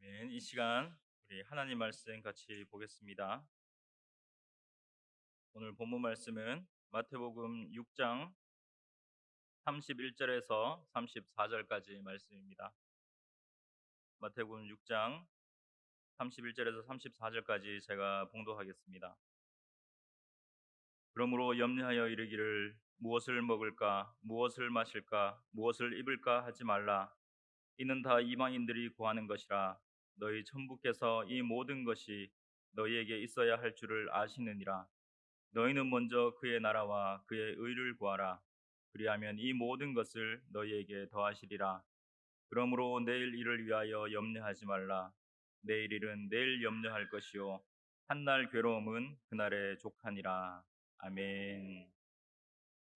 아멘. 이 시간 우리 하나님 말씀 같이 보겠습니다. 오늘 본문 말씀은 마태복음 6장 31절에서 34절까지 말씀입니다. 마태복음 6장 31절에서 34절까지 제가 봉독하겠습니다. 그러므로 염려하여 이르기를 무엇을 먹을까, 무엇을 마실까, 무엇을 입을까 하지 말라. 이는 다 이방인들이 구하는 것이라. 너희 천부께서 이 모든 것이 너희에게 있어야 할 줄을 아시느니라. 너희는 먼저 그의 나라와 그의 의를 구하라. 그리하면 이 모든 것을 너희에게 더하시리라. 그러므로 내일 일을 위하여 염려하지 말라. 내일 일은 내일 염려할 것이요 한날 괴로움은 그날에 족하니라. 아멘.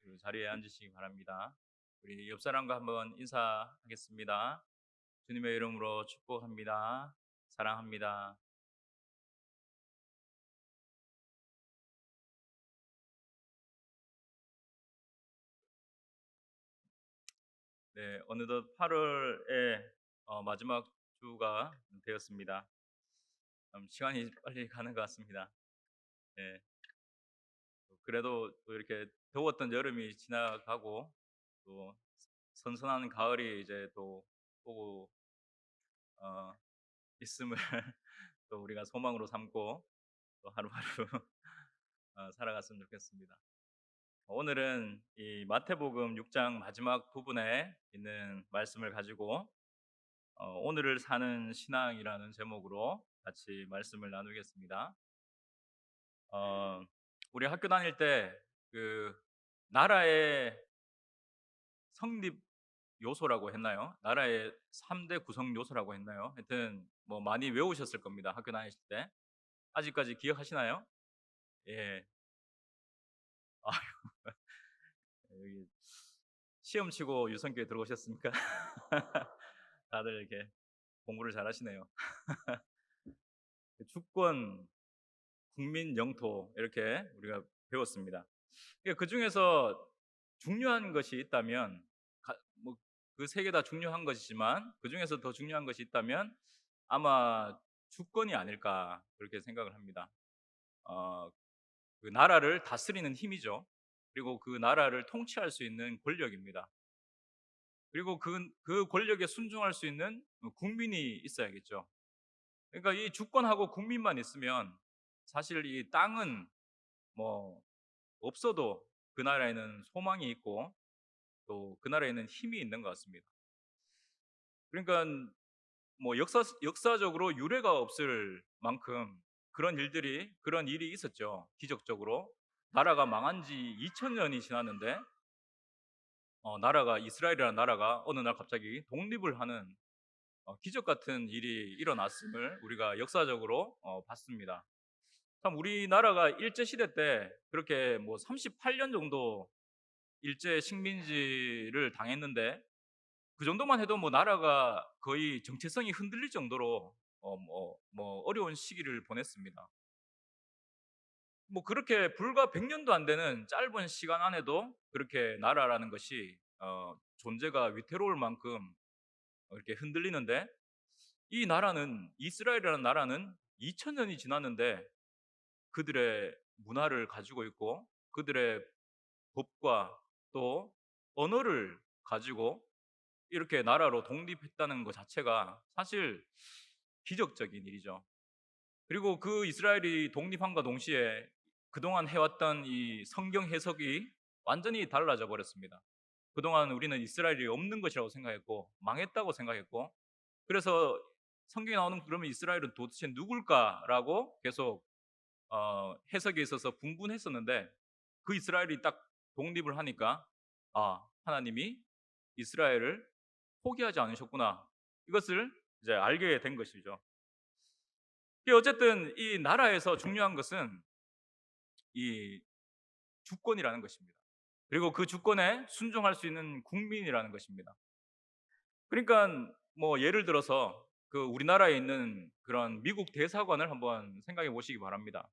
그 자리에 앉으시기 바랍니다. 우리 옆 사람과 한번 인사하겠습니다. 주님의 이름으로 축복합니다. 사랑합니다. 네, 어느덧 8월의 마지막 주가 되었습니다. 시간이 빨리 가는 것 같습니다. 네, 그래도 또 이렇게 더웠던 여름이 지나가고 또 선선한 가을이 이제 또 오고 어, 있음을 또 우리가 소망으로 삼고 또 하루하루 살아갔으면 좋겠습니다. 오늘은 이 마태복음 6장 마지막 부분에 있는 말씀을 가지고 오늘을 사는 신앙이라는 제목으로 같이 말씀을 나누겠습니다. 어, 우리 학교 다닐 때 그 나라의 성립 요소라고 했나요? 나라의 3대 구성 요소라고 했나요? 하여튼 뭐 많이 외우셨을 겁니다. 학교 다니실 때. 아직까지 기억하시나요? 예. 아, 여기 시험 치고 유성교에 들어오셨습니까? 다들 이렇게 공부를 잘하시네요. 주권, 국민, 영토 이렇게 우리가 배웠습니다. 그 중에서 중요한 것이 있다면 뭐그 세 개 다 중요한 것이지만 그 중에서 더 중요한 것이 있다면 아마 주권이 아닐까 그렇게 생각을 합니다. 어, 그 나라를 다스리는 힘이죠. 그리고 그 나라를 통치할 수 있는 권력입니다. 그리고 그 권력에 순종할 수 있는 국민이 있어야겠죠. 그러니까 이 주권하고 국민만 있으면 사실 이 땅은 뭐 없어도 그 나라에는 소망이 있고 또 그 나라에는 힘이 있는 것 같습니다. 그러니까 뭐 역사적으로 유례가 없을 만큼 그런 일이 있었죠. 기적적으로 나라가 망한 지 2000년이 지났는데 나라가 이스라엘이라는 나라가 어느 날 갑자기 독립을 하는 기적 같은 일이 일어났음을 우리가 역사적으로 봤습니다. 참 우리나라가 일제 시대 때 그렇게 뭐 38년 정도 일제 식민지를 당했는데 그 정도만 해도 뭐 나라가 거의 정체성이 흔들릴 정도로 어려운 시기를 보냈습니다. 뭐 그렇게 불과 100년도 안 되는 짧은 시간 안에도 그렇게 나라라는 것이 존재가 위태로울 만큼 이렇게 흔들리는데 이 나라는 이스라엘이라는 나라는 2000년이 지났는데 그들의 문화를 가지고 있고 그들의 법과 또 언어를 가지고 이렇게 나라로 독립했다는 것 자체가 사실 기적적인 일이죠. 그리고 그 이스라엘이 독립함과 동시에 그동안 해왔던 이 성경 해석이 완전히 달라져 버렸습니다. 그동안 우리는 이스라엘이 없는 것이라고 생각했고 망했다고 생각했고 그래서 성경에 나오는 그러면 이스라엘은 도대체 누굴까라고 계속 해석에 있어서 분분했었는데 그 이스라엘이 딱 독립을 하니까 하나님이 이스라엘을 포기하지 않으셨구나 이것을 이제 알게 된 것이죠. 어쨌든 이 나라에서 중요한 것은 이 주권이라는 것입니다. 그리고 그 주권에 순종할 수 있는 국민이라는 것입니다. 그러니까 뭐 예를 들어서 그 우리나라에 있는 그런 미국 대사관을 한번 생각해 보시기 바랍니다.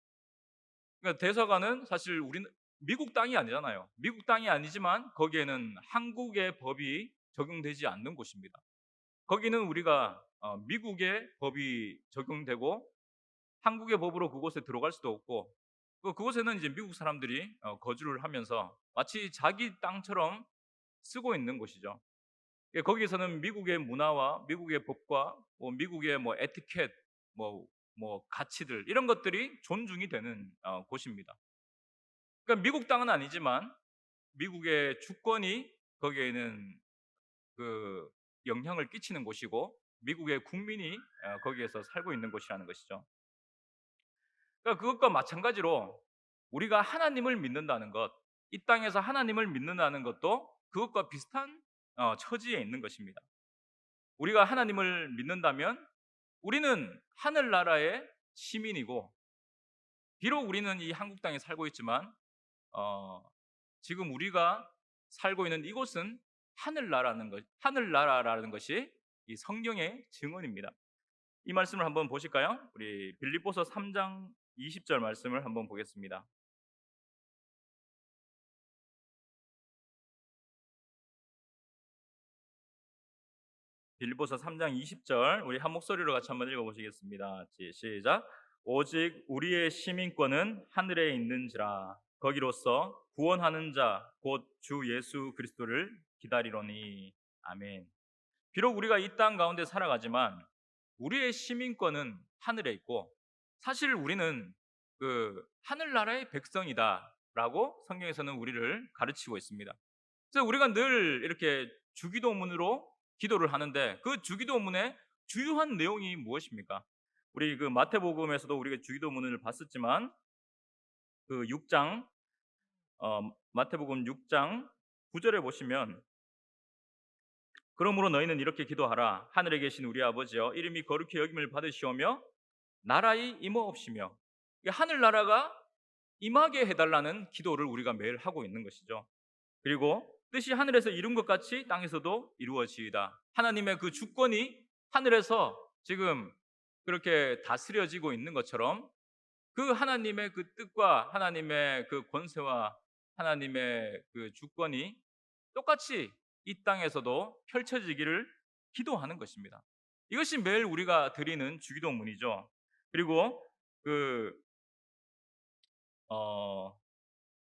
그러니까 대사관은 사실 우리는 미국 땅이 아니잖아요. 미국 땅이 아니지만 거기에는 한국의 법이 적용되지 않는 곳입니다. 거기는 우리가 미국의 법이 적용되고 한국의 법으로 그곳에 들어갈 수도 없고, 그곳에는 이제 미국 사람들이 거주를 하면서 마치 자기 땅처럼 쓰고 있는 곳이죠. 거기에서는 미국의 문화와 미국의 법과 미국의 에티켓, 뭐, 가치들, 이런 것들이 존중이 되는 곳입니다. 그러니까 미국 땅은 아니지만 미국의 주권이 거기에는 그 영향을 끼치는 곳이고, 미국의 국민이 거기에서 살고 있는 곳이라는 것이죠. 그러니까 그것과 마찬가지로 우리가 하나님을 믿는다는 것, 이 땅에서 하나님을 믿는다는 것도 그것과 비슷한 처지에 있는 것입니다. 우리가 하나님을 믿는다면 우리는 하늘나라의 시민이고, 비록 우리는 이 한국 땅에 살고 있지만 지금 우리가 살고 있는 이곳은 하늘나라라는 것이 이 성경의 증언입니다. 이 말씀을 한번 보실까요? 우리 빌립보서 3장 20절 말씀을 한번 보겠습니다. 빌립보서 3장 20절 우리 한 목소리로 같이 한번 읽어보시겠습니다. 시작. 오직 우리의 시민권은 하늘에 있는지라 거기로서 구원하는 자 곧 주 예수 그리스도를 기다리노니. 아멘. 비록 우리가 이 땅 가운데 살아가지만 우리의 시민권은 하늘에 있고, 사실 우리는 그 하늘나라의 백성이다라고 성경에서는 우리를 가르치고 있습니다. 그래서 우리가 늘 이렇게 주기도문으로 기도를 하는데, 그 주기도문의 주요한 내용이 무엇입니까? 우리 그 마태복음에서도 우리가 주기도문을 봤었지만 그 6장 마태복음 6장 9절에 보시면, 그러므로 너희는 이렇게 기도하라. 하늘에 계신 우리 아버지여, 이름이 거룩히 여김을 받으시오며 나라의 임하옵시며. 하늘나라가 임하게 해달라는 기도를 우리가 매일 하고 있는 것이죠. 그리고 뜻이 하늘에서 이룬 것 같이 땅에서도 이루어지이다. 하나님의 그 주권이 하늘에서 지금 그렇게 다스려지고 있는 것처럼, 그 하나님의 그 뜻과 하나님의 그 권세와 하나님의 그 주권이 똑같이 이 땅에서도 펼쳐지기를 기도하는 것입니다. 이것이 매일 우리가 드리는 주기도문이죠. 그리고 그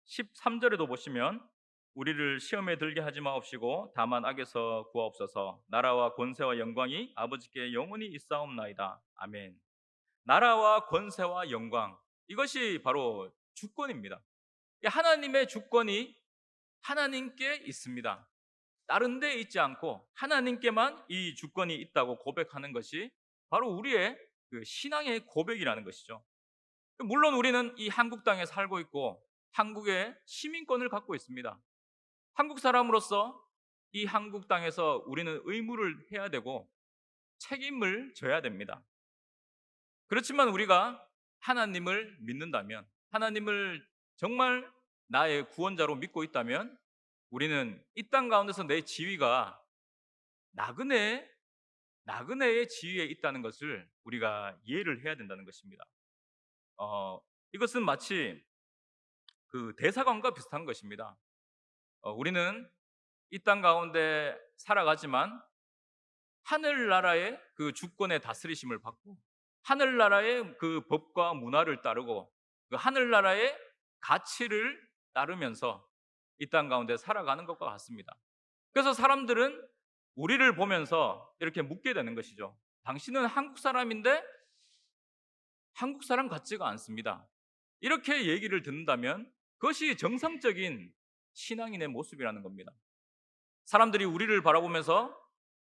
13절에도 보시면, 우리를 시험에 들게 하지 마옵시고 다만 악에서 구하옵소서. 나라와 권세와 영광이 아버지께 영원히 있사옵나이다. 아멘. 나라와 권세와 영광, 이것이 바로 주권입니다. 하나님의 주권이 하나님께 있습니다. 다른 데 있지 않고 하나님께만 이 주권이 있다고 고백하는 것이 바로 우리의 그 신앙의 고백이라는 것이죠. 물론 우리는 이 한국 땅에 살고 있고 한국의 시민권을 갖고 있습니다. 한국 사람으로서 이 한국 땅에서 우리는 의무를 해야 되고 책임을 져야 됩니다. 그렇지만 우리가 하나님을 믿는다면, 하나님을 정말 나의 구원자로 믿고 있다면, 우리는 이 땅 가운데서 내 지위가 나그네의 지위에 있다는 것을 우리가 이해를 해야 된다는 것입니다. 이것은 마치 그 대사관과 비슷한 것입니다. 우리는 이 땅 가운데 살아가지만 하늘나라의 그 주권의 다스리심을 받고 하늘나라의 그 법과 문화를 따르고 그 하늘나라의 가치를 따르면서 이 땅 가운데 살아가는 것과 같습니다. 그래서 사람들은 우리를 보면서 이렇게 묻게 되는 것이죠. 당신은 한국 사람인데 한국 사람 같지가 않습니다. 이렇게 얘기를 듣는다면 그것이 정상적인 신앙인의 모습이라는 겁니다. 사람들이 우리를 바라보면서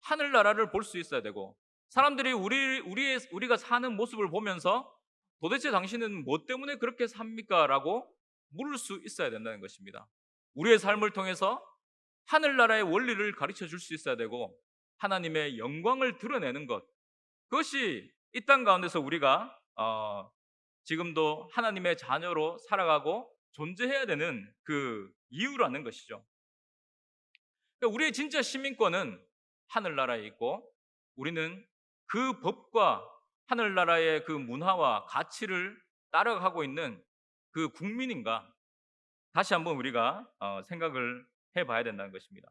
하늘나라를 볼 수 있어야 되고, 사람들이 우리가 사는 모습을 보면서 도대체 당신은 뭐 때문에 그렇게 삽니까? 라고 물을 수 있어야 된다는 것입니다. 우리의 삶을 통해서 하늘나라의 원리를 가르쳐 줄 수 있어야 되고 하나님의 영광을 드러내는 것, 그것이 이 땅 가운데서 우리가 지금도 하나님의 자녀로 살아가고 존재해야 되는 그 이유라는 것이죠. 그러니까 우리의 진짜 시민권은 하늘나라에 있고, 우리는 그 법과 하늘나라의 그 문화와 가치를 따라가고 있는 그 국민인가, 다시 한번 우리가 생각을 해봐야 된다는 것입니다.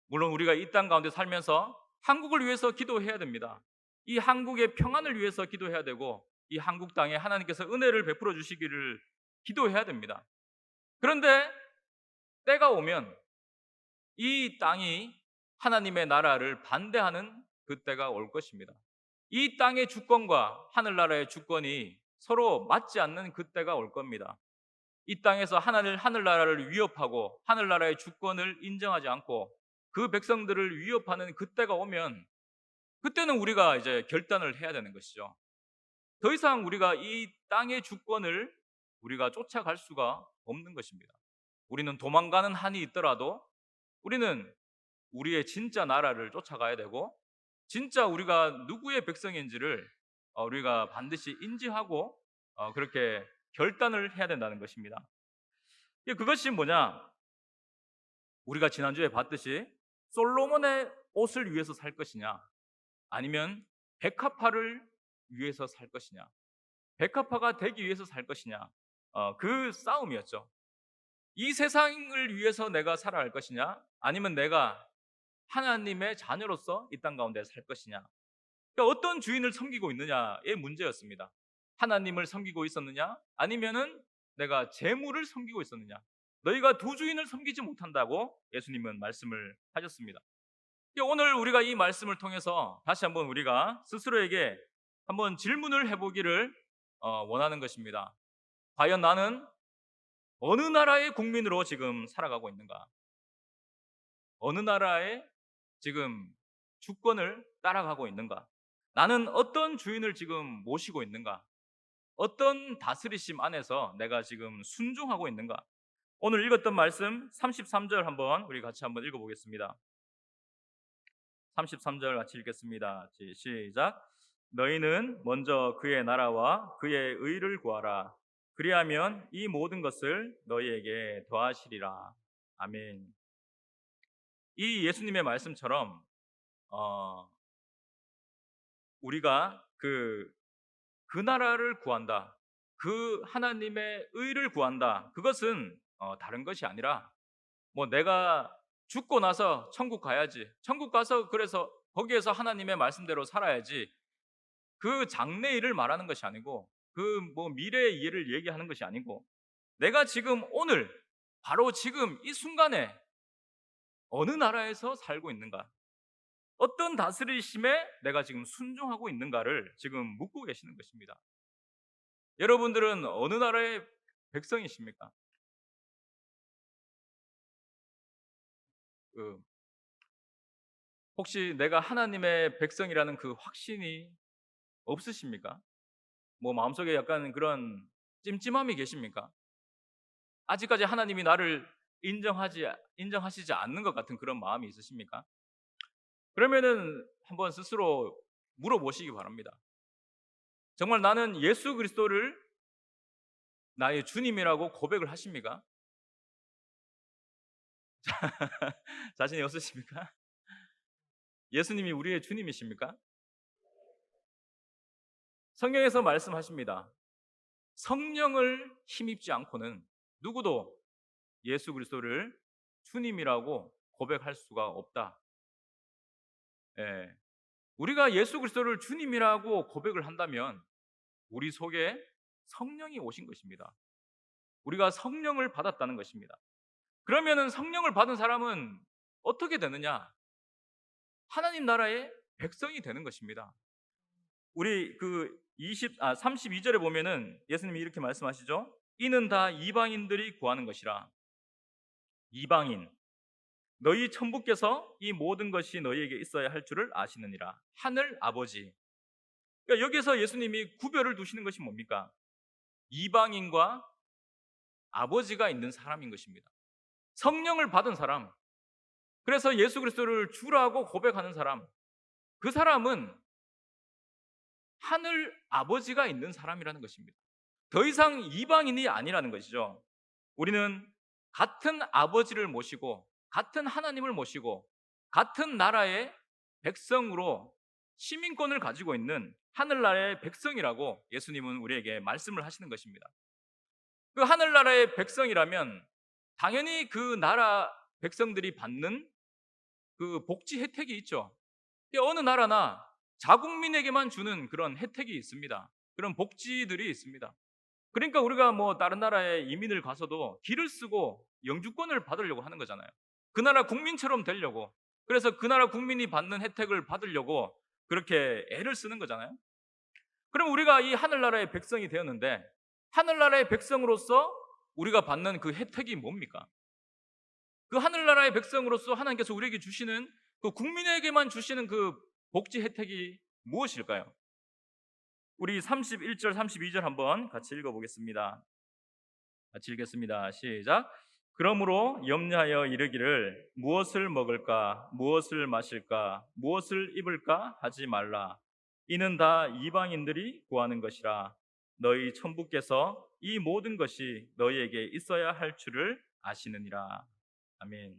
물론 우리가 이 땅 가운데 살면서 한국을 위해서 기도해야 됩니다. 이 한국의 평안을 위해서 기도해야 되고 이 한국 땅에 하나님께서 은혜를 베풀어 주시기를 기도해야 됩니다. 그런데 때가 오면 이 땅이 하나님의 나라를 반대하는 그 때가 올 것입니다. 이 땅의 주권과 하늘나라의 주권이 서로 맞지 않는 그 때가 올 겁니다. 이 땅에서 하늘나라를 위협하고 하늘나라의 주권을 인정하지 않고 그 백성들을 위협하는 그때가 오면 그때는 우리가 이제 결단을 해야 되는 것이죠. 더 이상 우리가 이 땅의 주권을 우리가 쫓아갈 수가 없는 것입니다. 우리는 도망가는 한이 있더라도 우리는 우리의 진짜 나라를 쫓아가야 되고 진짜 우리가 누구의 백성인지를 우리가 반드시 인지하고 그렇게 결단을 해야 된다는 것입니다. 그것이 뭐냐? 우리가 지난주에 봤듯이 솔로몬의 옷을 위해서 살 것이냐 아니면 백합화를 위해서 살 것이냐, 백합화가 되기 위해서 살 것이냐, 그 싸움이었죠. 이 세상을 위해서 내가 살아갈 것이냐 아니면 내가 하나님의 자녀로서 이 땅 가운데 살 것이냐, 그러니까 어떤 주인을 섬기고 있느냐의 문제였습니다. 하나님을 섬기고 있었느냐 아니면은 내가 재물을 섬기고 있었느냐. 너희가 두 주인을 섬기지 못한다고 예수님은 말씀을 하셨습니다. 오늘 우리가 이 말씀을 통해서 다시 한번 우리가 스스로에게 한번 질문을 해보기를 원하는 것입니다. 과연 나는 어느 나라의 국민으로 지금 살아가고 있는가? 어느 나라의 지금 주권을 따라가고 있는가? 나는 어떤 주인을 지금 모시고 있는가? 어떤 다스리심 안에서 내가 지금 순종하고 있는가? 오늘 읽었던 말씀 33절 한번 우리 같이 한번 읽어보겠습니다. 33절 같이 읽겠습니다. 시작. 너희는 먼저 그의 나라와 그의 의를 구하라. 그리하면 이 모든 것을 너희에게 더하시리라. 아멘. 이 예수님의 말씀처럼 우리가 그 나라를 구한다, 그 하나님의 의를 구한다, 그것은 다른 것이 아니라 뭐 내가 죽고 나서 천국 가야지, 천국 가서 그래서 거기에서 하나님의 말씀대로 살아야지, 그 장래일을 말하는 것이 아니고 그 뭐 미래의 일을 얘기하는 것이 아니고 내가 지금 오늘 바로 지금 이 순간에 어느 나라에서 살고 있는가, 어떤 다스리심에 내가 지금 순종하고 있는가를 지금 묻고 계시는 것입니다. 여러분들은 어느 나라의 백성이십니까? 혹시 내가 하나님의 백성이라는 그 확신이 없으십니까? 뭐 마음속에 약간 그런 찜찜함이 계십니까? 아직까지 하나님이 나를 인정하시지 않는 것 같은 그런 마음이 있으십니까? 그러면은 한번 스스로 물어보시기 바랍니다. 정말 나는 예수 그리스도를 나의 주님이라고 고백을 하십니까? 자신이 없으십니까? 예수님이 우리의 주님이십니까? 성경에서 말씀하십니다. 성령을 힘입지 않고는 누구도 예수 그리스도를 주님이라고 고백할 수가 없다. 예. 우리가 예수 그리스도를 주님이라고 고백을 한다면 우리 속에 성령이 오신 것입니다. 우리가 성령을 받았다는 것입니다. 그러면은 성령을 받은 사람은 어떻게 되느냐? 하나님 나라의 백성이 되는 것입니다. 우리 32절에 보면은 예수님이 이렇게 말씀하시죠. 이는 다 이방인들이 구하는 것이라. 이방인, 너희 천부께서 이 모든 것이 너희에게 있어야 할 줄을 아시느니라. 하늘 아버지. 그러니까 여기서 예수님이 구별을 두시는 것이 뭡니까? 이방인과 아버지가 있는 사람인 것입니다. 성령을 받은 사람, 그래서 예수 그리스도를 주라고 고백하는 사람, 그 사람은 하늘 아버지가 있는 사람이라는 것입니다. 더 이상 이방인이 아니라는 것이죠. 우리는 같은 아버지를 모시고 같은 하나님을 모시고 같은 나라의 백성으로 시민권을 가지고 있는 하늘나라의 백성이라고 예수님은 우리에게 말씀을 하시는 것입니다. 그 하늘나라의 백성이라면 당연히 그 나라 백성들이 받는 그 복지 혜택이 있죠. 어느 나라나 자국민에게만 주는 그런 혜택이 있습니다. 그런 복지들이 있습니다. 그러니까 우리가 뭐 다른 나라에 이민을 가서도 길을 쓰고 영주권을 받으려고 하는 거잖아요. 그 나라 국민처럼 되려고. 그래서 그 나라 국민이 받는 혜택을 받으려고 그렇게 애를 쓰는 거잖아요. 그럼 우리가 이 하늘나라의 백성이 되었는데 하늘나라의 백성으로서 우리가 받는 그 혜택이 뭡니까? 그 하늘나라의 백성으로서 하나님께서 우리에게 주시는 그 국민에게만 주시는 그 복지 혜택이 무엇일까요? 우리 31절 32절 한번 같이 읽어보겠습니다. 같이 읽겠습니다. 시작. 그러므로 염려하여 이르기를 무엇을 먹을까 무엇을 마실까 무엇을 입을까 하지 말라. 이는 다 이방인들이 구하는 것이라. 너희 천부께서 이 모든 것이 너희에게 있어야 할 줄을 아시느니라. 아멘.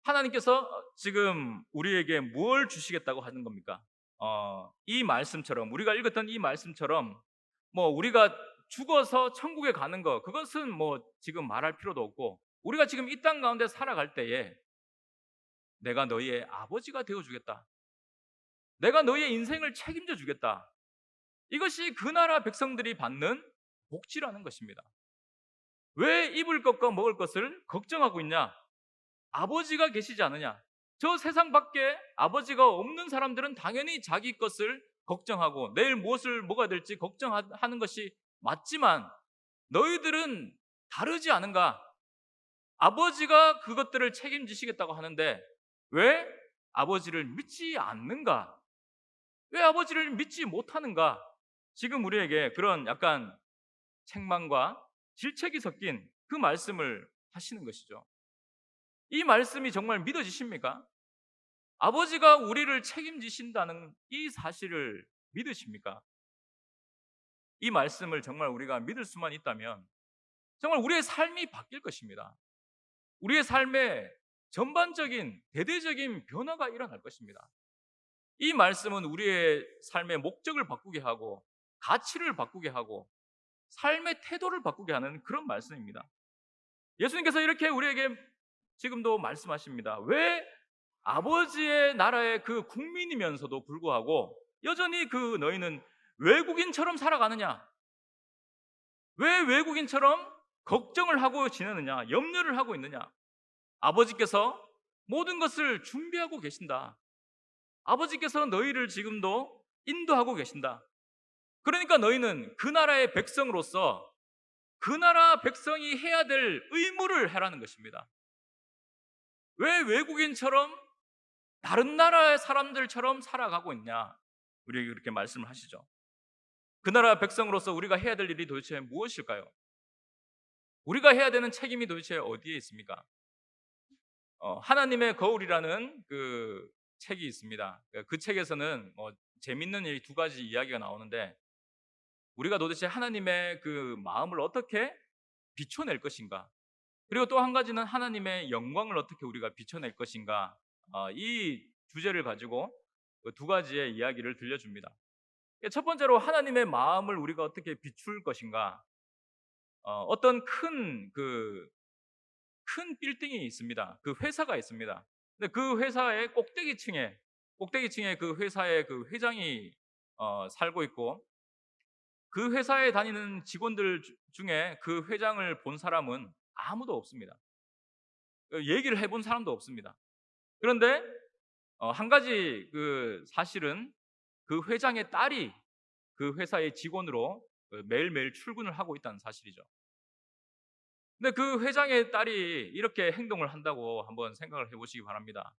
하나님께서 지금 우리에게 뭘 주시겠다고 하는 겁니까? 이 말씀처럼 우리가 읽었던 이 말씀처럼 뭐 우리가 죽어서 천국에 가는 거 그것은 뭐 지금 말할 필요도 없고 우리가 지금 이 땅 가운데 살아갈 때에 내가 너희의 아버지가 되어 주겠다. 내가 너희의 인생을 책임져 주겠다. 이것이 그 나라 백성들이 받는 복지라는 것입니다. 왜 입을 것과 먹을 것을 걱정하고 있냐? 아버지가 계시지 않느냐? 저 세상 밖에 아버지가 없는 사람들은 당연히 자기 것을 걱정하고 내일 무엇을 먹어야 될지 걱정하는 것이 맞지만 너희들은 다르지 않은가? 아버지가 그것들을 책임지시겠다고 하는데 왜 아버지를 믿지 않는가? 왜 아버지를 믿지 못하는가? 지금 우리에게 그런 약간 책망과 질책이 섞인 그 말씀을 하시는 것이죠. 이 말씀이 정말 믿어지십니까? 아버지가 우리를 책임지신다는 이 사실을 믿으십니까? 이 말씀을 정말 우리가 믿을 수만 있다면 정말 우리의 삶이 바뀔 것입니다. 우리의 삶에 전반적인 대대적인 변화가 일어날 것입니다. 이 말씀은 우리의 삶의 목적을 바꾸게 하고 가치를 바꾸게 하고 삶의 태도를 바꾸게 하는 그런 말씀입니다. 예수님께서 이렇게 우리에게 지금도 말씀하십니다. 왜 아버지의 나라의 그 국민이면서도 불구하고 여전히 그 너희는 외국인처럼 살아가느냐? 왜 외국인처럼 걱정을 하고 지내느냐? 염려를 하고 있느냐? 아버지께서 모든 것을 준비하고 계신다. 아버지께서 너희를 지금도 인도하고 계신다. 그러니까 너희는 그 나라의 백성으로서 그 나라 백성이 해야 될 의무를 해라는 것입니다. 왜 외국인처럼 다른 나라의 사람들처럼 살아가고 있냐? 우리에게 그렇게 말씀을 하시죠. 그 나라 백성으로서 우리가 해야 될 일이 도대체 무엇일까요? 우리가 해야 되는 책임이 도대체 어디에 있습니까? 하나님의 거울이라는 그 책이 있습니다. 그 책에서는 재밌는 이 두 가지 이야기가 나오는데 우리가 도대체 하나님의 그 마음을 어떻게 비춰낼 것인가? 그리고 또 한 가지는 하나님의 영광을 어떻게 우리가 비춰낼 것인가? 이 주제를 가지고 그 두 가지의 이야기를 들려줍니다. 첫 번째로 하나님의 마음을 우리가 어떻게 비출 것인가? 어떤 큰 빌딩이 있습니다. 그 회사가 있습니다. 근데 그 회사의 꼭대기층에 그 회사의 그 회장이 살고 있고 그 회사에 다니는 직원들 중에 그 회장을 본 사람은 아무도 없습니다. 얘기를 해본 사람도 없습니다. 그런데 한 가지 그 사실은 그 회장의 딸이 그 회사의 직원으로 매일매일 출근을 하고 있다는 사실이죠. 근데 그 회장의 딸이 이렇게 행동을 한다고 한번 생각을 해보시기 바랍니다.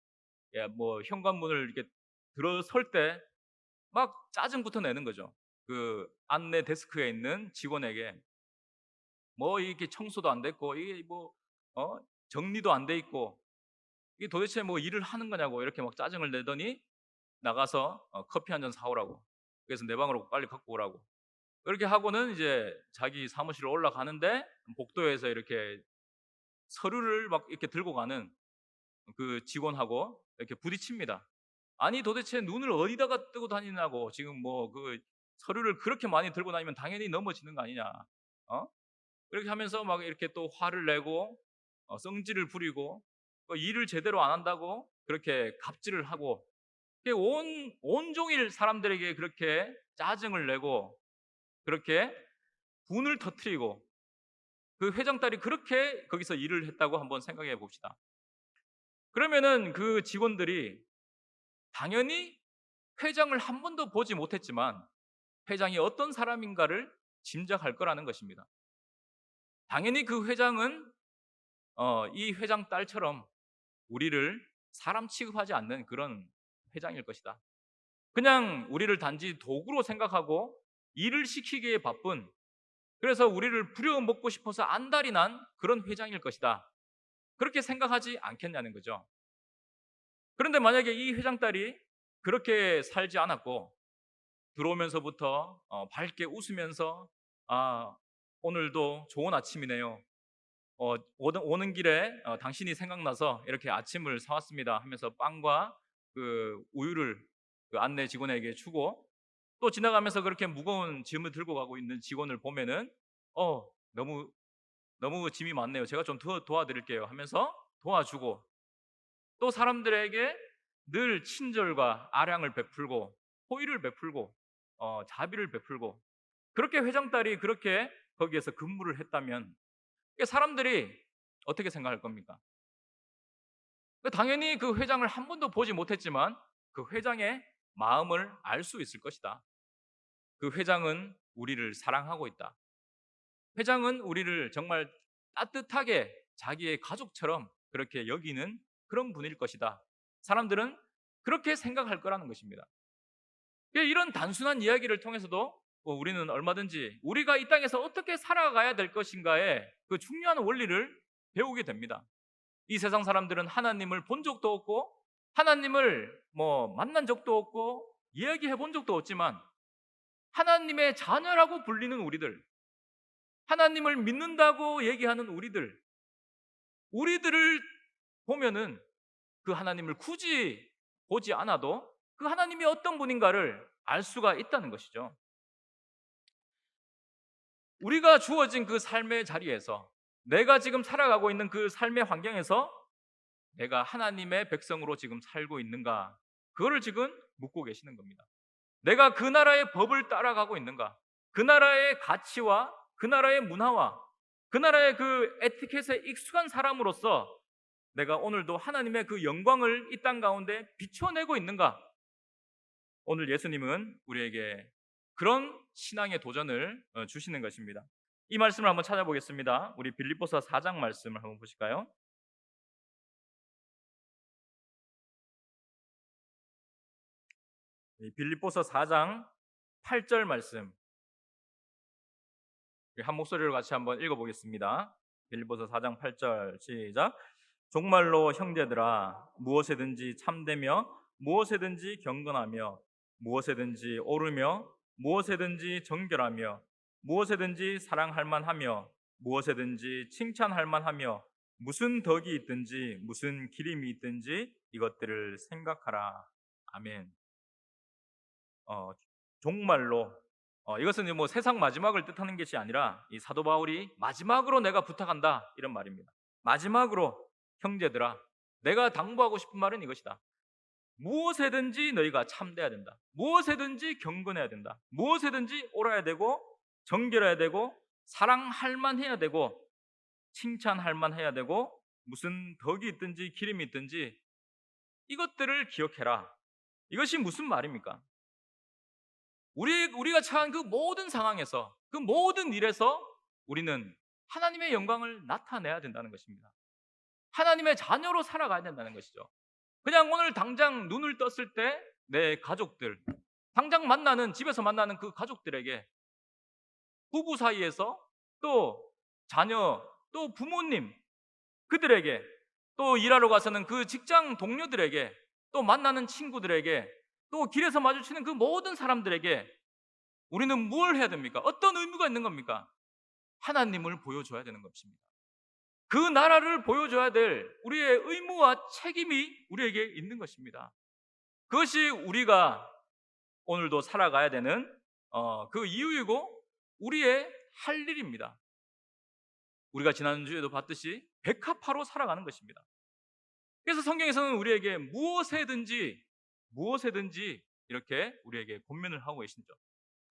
예, 뭐 현관문을 이렇게 들어설 때 막 짜증부터 내는 거죠. 그 안내 데스크에 있는 직원에게 뭐 이렇게 청소도 안 됐고 이게 뭐 정리도 안 돼 있고 이게 도대체 뭐 일을 하는 거냐고 이렇게 막 짜증을 내더니 나가서 커피 한 잔 사오라고. 그래서 내 방으로 빨리 갖고 오라고. 그렇게 하고는 이제 자기 사무실로 올라가는데 복도에서 이렇게 서류를 막 이렇게 들고 가는 그 직원하고 이렇게 부딪힙니다. 아니 도대체 눈을 어디다가 뜨고 다니냐고. 지금 뭐 그 서류를 그렇게 많이 들고 다니면 당연히 넘어지는 거 아니냐. 그렇게 하면서 막 이렇게 또 화를 내고 성질을 부리고 일을 제대로 안 한다고 그렇게 갑질을 하고 온종일 사람들에게 그렇게 짜증을 내고 그렇게 분을 터뜨리고 그 회장딸이 그렇게 거기서 일을 했다고 한번 생각해 봅시다. 그러면은 그 직원들이 당연히 회장을 한 번도 보지 못했지만 회장이 어떤 사람인가를 짐작할 거라는 것입니다. 당연히 그 회장은 이 회장 딸처럼 우리를 사람 취급하지 않는 그런 회장일 것이다. 그냥 우리를 단지 도구로 생각하고 일을 시키기에 바쁜, 그래서 우리를 부려먹고 싶어서 안달이 난 그런 회장일 것이다. 그렇게 생각하지 않겠냐는 거죠. 그런데 만약에 이 회장 딸이 그렇게 살지 않았고 들어오면서부터 밝게 웃으면서 아, 오늘도 좋은 아침이네요. 오는 길에 당신이 생각나서 이렇게 아침을 사왔습니다 하면서 빵과 그 우유를 그 안내 직원에게 주고, 또 지나가면서 그렇게 무거운 짐을 들고 가고 있는 직원을 보면은 너무 너무 짐이 많네요. 제가 좀 더 도와드릴게요 하면서 도와주고, 또 사람들에게 늘 친절과 아량을 베풀고 호의를 베풀고 자비를 베풀고, 그렇게 회장딸이 그렇게 거기에서 근무를 했다면 사람들이 어떻게 생각할 겁니까? 당연히 그 회장을 한 번도 보지 못했지만 그 회장의 마음을 알 수 있을 것이다. 그 회장은 우리를 사랑하고 있다. 회장은 우리를 정말 따뜻하게 자기의 가족처럼 그렇게 여기는 그런 분일 것이다. 사람들은 그렇게 생각할 거라는 것입니다. 이런 단순한 이야기를 통해서도 우리는 얼마든지 우리가 이 땅에서 어떻게 살아가야 될 것인가에 그 중요한 원리를 배우게 됩니다. 이 세상 사람들은 하나님을 본 적도 없고 하나님을 만난 적도 없고 이야기해 본 적도 없지만 하나님의 자녀라고 불리는 우리들, 하나님을 믿는다고 얘기하는 우리들을 보면은 그 하나님을 굳이 보지 않아도 그 하나님이 어떤 분인가를 알 수가 있다는 것이죠. 우리가 주어진 그 삶의 자리에서, 내가 지금 살아가고 있는 그 삶의 환경에서 내가 하나님의 백성으로 지금 살고 있는가, 그거를 지금 묻고 계시는 겁니다. 내가 그 나라의 법을 따라가고 있는가, 그 나라의 가치와 그 나라의 문화와 그 나라의 그 에티켓에 익숙한 사람으로서 내가 오늘도 하나님의 그 영광을 이 땅 가운데 비춰내고 있는가. 오늘 예수님은 우리에게 그런 신앙의 도전을 주시는 것입니다. 이 말씀을 한번 찾아보겠습니다. 우리 빌립보서 4장 말씀을 한번 보실까요? 빌립보서 4장 8절 말씀, 한 목소리로 같이 한번 읽어보겠습니다. 빌립보서 4장 8절 시작. 정말로 형제들아, 무엇에든지 참되며 무엇에든지 경건하며 무엇에든지 옳으며 무엇에든지 정결하며 무엇에든지 사랑할 만하며 무엇에든지 칭찬할 만하며 무슨 덕이 있든지 무슨 기림이 있든지 이것들을 생각하라. 아멘. 정말로 이것은 세상 마지막을 뜻하는 것이 아니라 이 사도 바울이 마지막으로 내가 부탁한다 이런 말입니다. 마지막으로 형제들아, 내가 당부하고 싶은 말은 이것이다. 무엇에든지 너희가 참돼야 된다. 무엇에든지 경건해야 된다. 무엇에든지 옳아야 되고 정결해야 되고 사랑할 만해야 되고 칭찬할 만해야 되고 무슨 덕이 있든지 기름이 있든지 이것들을 기억해라. 이것이 무슨 말입니까? 우리가 처한 그 모든 상황에서, 그 모든 일에서 우리는 하나님의 영광을 나타내야 된다는 것입니다. 하나님의 자녀로 살아가야 된다는 것이죠. 그냥 오늘 당장 눈을 떴을 때 내 가족들, 당장 집에서 만나는 그 가족들에게, 부부 사이에서, 또 자녀, 또 부모님, 그들에게, 또 일하러 가서는 그 직장 동료들에게, 또 만나는 친구들에게, 또 길에서 마주치는 그 모든 사람들에게 우리는 뭘 해야 됩니까? 어떤 의무가 있는 겁니까? 하나님을 보여줘야 되는 것입니다. 그 나라를 보여줘야 될 우리의 의무와 책임이 우리에게 있는 것입니다. 그것이 우리가 오늘도 살아가야 되는 그 이유이고 우리의 할 일입니다. 우리가 지난주에도 봤듯이 백합화로 살아가는 것입니다. 그래서 성경에서는 우리에게 무엇에든지 이렇게 우리에게 권면을 하고 계시죠.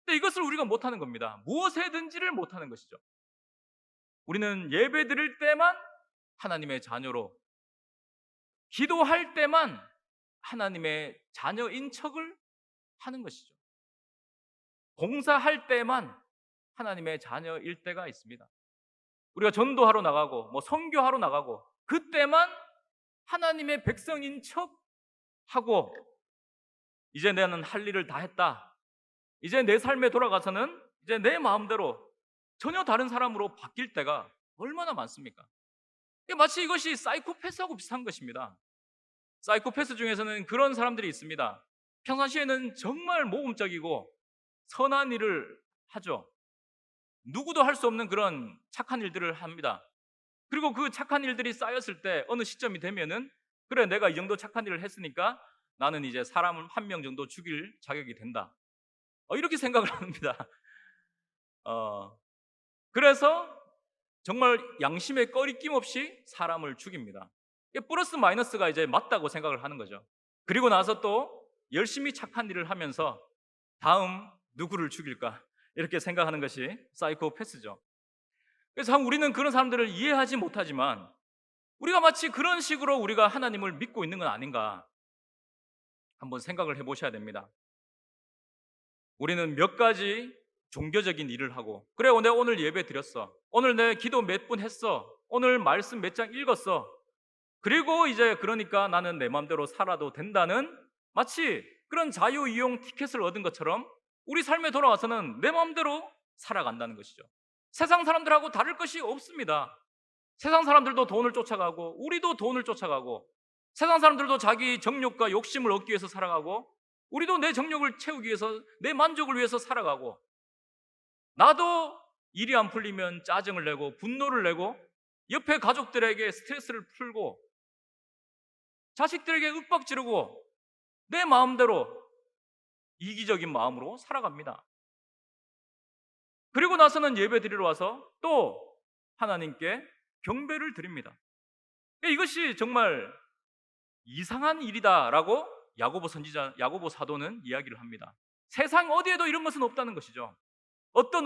근데 이것을 우리가 못하는 겁니다. 무엇에든지를 못하는 것이죠. 우리는 예배 드릴 때만 하나님의 자녀로, 기도할 때만 하나님의 자녀인 척을 하는 것이죠. 봉사할 때만 하나님의 자녀일 때가 있습니다. 우리가 전도하러 나가고 선교하러 나가고 그때만 하나님의 백성인 척 하고, 이제 나는 할 일을 다 했다, 이제 내 삶에 돌아가서는 이제 내 마음대로 전혀 다른 사람으로 바뀔 때가 얼마나 많습니까? 마치 이것이 사이코패스하고 비슷한 것입니다. 사이코패스 중에서는 그런 사람들이 있습니다. 평상시에는 정말 모범적이고 선한 일을 하죠. 누구도 할 수 없는 그런 착한 일들을 합니다. 그리고 그 착한 일들이 쌓였을 때 어느 시점이 되면은, 그래, 내가 이 정도 착한 일을 했으니까 나는 이제 사람을 한 명 정도 죽일 자격이 된다, 이렇게 생각을 합니다. 그래서 정말 양심에 꺼리낌 없이 사람을 죽입니다. 이게 플러스 마이너스가 이제 맞다고 생각을 하는 거죠. 그리고 나서 또 열심히 착한 일을 하면서 다음 누구를 죽일까, 이렇게 생각하는 것이 사이코패스죠. 그래서 우리는 그런 사람들을 이해하지 못하지만, 우리가 마치 그런 식으로 우리가 하나님을 믿고 있는 건 아닌가 한번 생각을 해보셔야 됩니다. 우리는 몇 가지 종교적인 일을 하고, 그래, 내가 오늘 예배 드렸어, 오늘 내 기도 몇 분 했어, 오늘 말씀 몇 장 읽었어, 그리고 이제 그러니까 나는 내 마음대로 살아도 된다는, 마치 그런 자유이용 티켓을 얻은 것처럼 우리 삶에 돌아와서는 내 마음대로 살아간다는 것이죠. 세상 사람들하고 다를 것이 없습니다. 세상 사람들도 돈을 쫓아가고 우리도 돈을 쫓아가고, 세상 사람들도 자기 정욕과 욕심을 얻기 위해서 살아가고 우리도 내 정욕을 채우기 위해서, 내 만족을 위해서 살아가고, 나도 일이 안 풀리면 짜증을 내고 분노를 내고 옆에 가족들에게 스트레스를 풀고 자식들에게 윽박 지르고 내 마음대로 이기적인 마음으로 살아갑니다. 그리고 나서는 예배 드리러 와서 또 하나님께 경배를 드립니다. 이것이 정말 이상한 일이다라고 야고보 사도는 이야기를 합니다. 세상 어디에도 이런 것은 없다는 것이죠. 어떤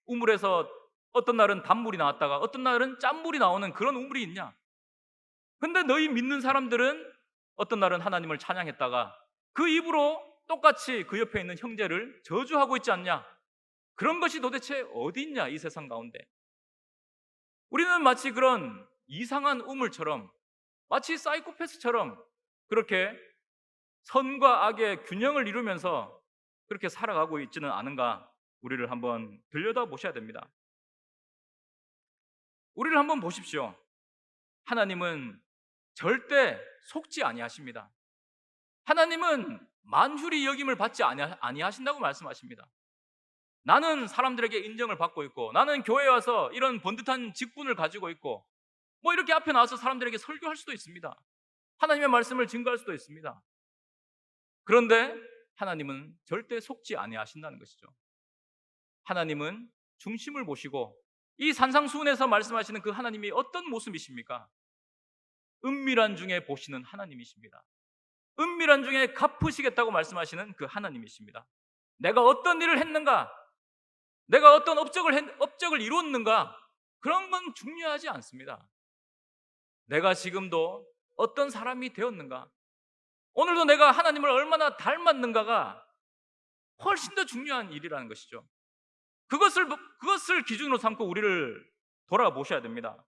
우물에서 어떤 날은 단물이 나왔다가 어떤 날은 짠물이 나오는 그런 우물이 있냐? 근데 너희 믿는 사람들은 어떤 날은 하나님을 찬양했다가 그 입으로 똑같이 그 옆에 있는 형제를 저주하고 있지 않냐? 그런 것이 도대체 어디 있냐, 이 세상 가운데. 우리는 마치 그런 이상한 우물처럼, 마치 사이코패스처럼 그렇게 선과 악의 균형을 이루면서 그렇게 살아가고 있지는 않은가, 우리를 한번 들여다 보셔야 됩니다. 우리를 한번 보십시오. 하나님은 절대 속지 아니하십니다. 하나님은 만훌히 여김을 받지 아니하신다고 말씀하십니다. 나는 사람들에게 인정을 받고 있고, 나는 교회에 와서 이런 번듯한 직분을 가지고 있고, 이렇게 앞에 나와서 사람들에게 설교할 수도 있습니다. 하나님의 말씀을 증거할 수도 있습니다. 그런데 하나님은 절대 속지 아니하신다는 것이죠. 하나님은 중심을 보시고, 이 산상수훈에서 말씀하시는 그 하나님이 어떤 모습이십니까? 은밀한 중에 보시는 하나님이십니다. 은밀한 중에 갚으시겠다고 말씀하시는 그 하나님이십니다. 내가 어떤 일을 했는가, 내가 어떤 업적을 이루었는가, 그런 건 중요하지 않습니다. 내가 지금도 어떤 사람이 되었는가, 오늘도 내가 하나님을 얼마나 닮았는가가 훨씬 더 중요한 일이라는 것이죠. 그것을 기준으로 삼고 우리를 돌아보셔야 됩니다.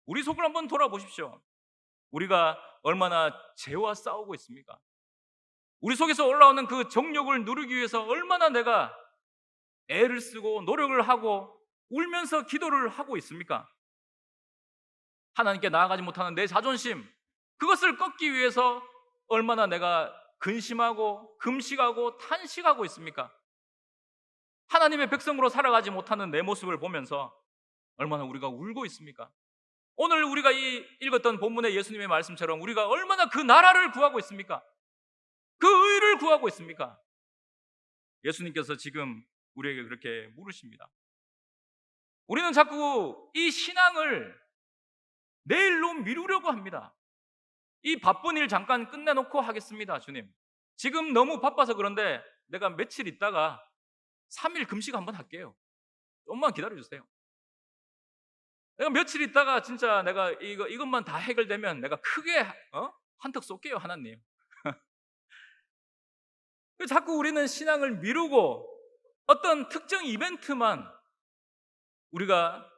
우리 속을 한번 돌아보십시오. 우리가 얼마나 죄와 싸우고 있습니까? 우리 속에서 올라오는 그 정욕을 누리기 위해서 얼마나 내가 애를 쓰고 노력을 하고 울면서 기도를 하고 있습니까? 하나님께 나아가지 못하는 내 자존심, 그것을 꺾기 위해서 얼마나 내가 근심하고 금식하고 탄식하고 있습니까? 하나님의 백성으로 살아가지 못하는 내 모습을 보면서 얼마나 우리가 울고 있습니까? 오늘 우리가 읽었던 본문의 예수님의 말씀처럼 우리가 얼마나 그 나라를 구하고 있습니까? 그 의를 구하고 있습니까? 예수님께서 지금 우리에게 그렇게 물으십니다. 우리는 자꾸 이 신앙을 내일로 미루려고 합니다. 이 바쁜 일 잠깐 끝내놓고 하겠습니다. 주님, 지금 너무 바빠서 그런데 내가 며칠 있다가 3일 금식 한번 할게요. 좀만 기다려주세요. 내가 며칠 있다가 진짜 내가 이것만 다 해결되면 내가 크게 한턱 쏠게요, 하나님. 자꾸 우리는 신앙을 미루고 어떤 특정 이벤트만 우리가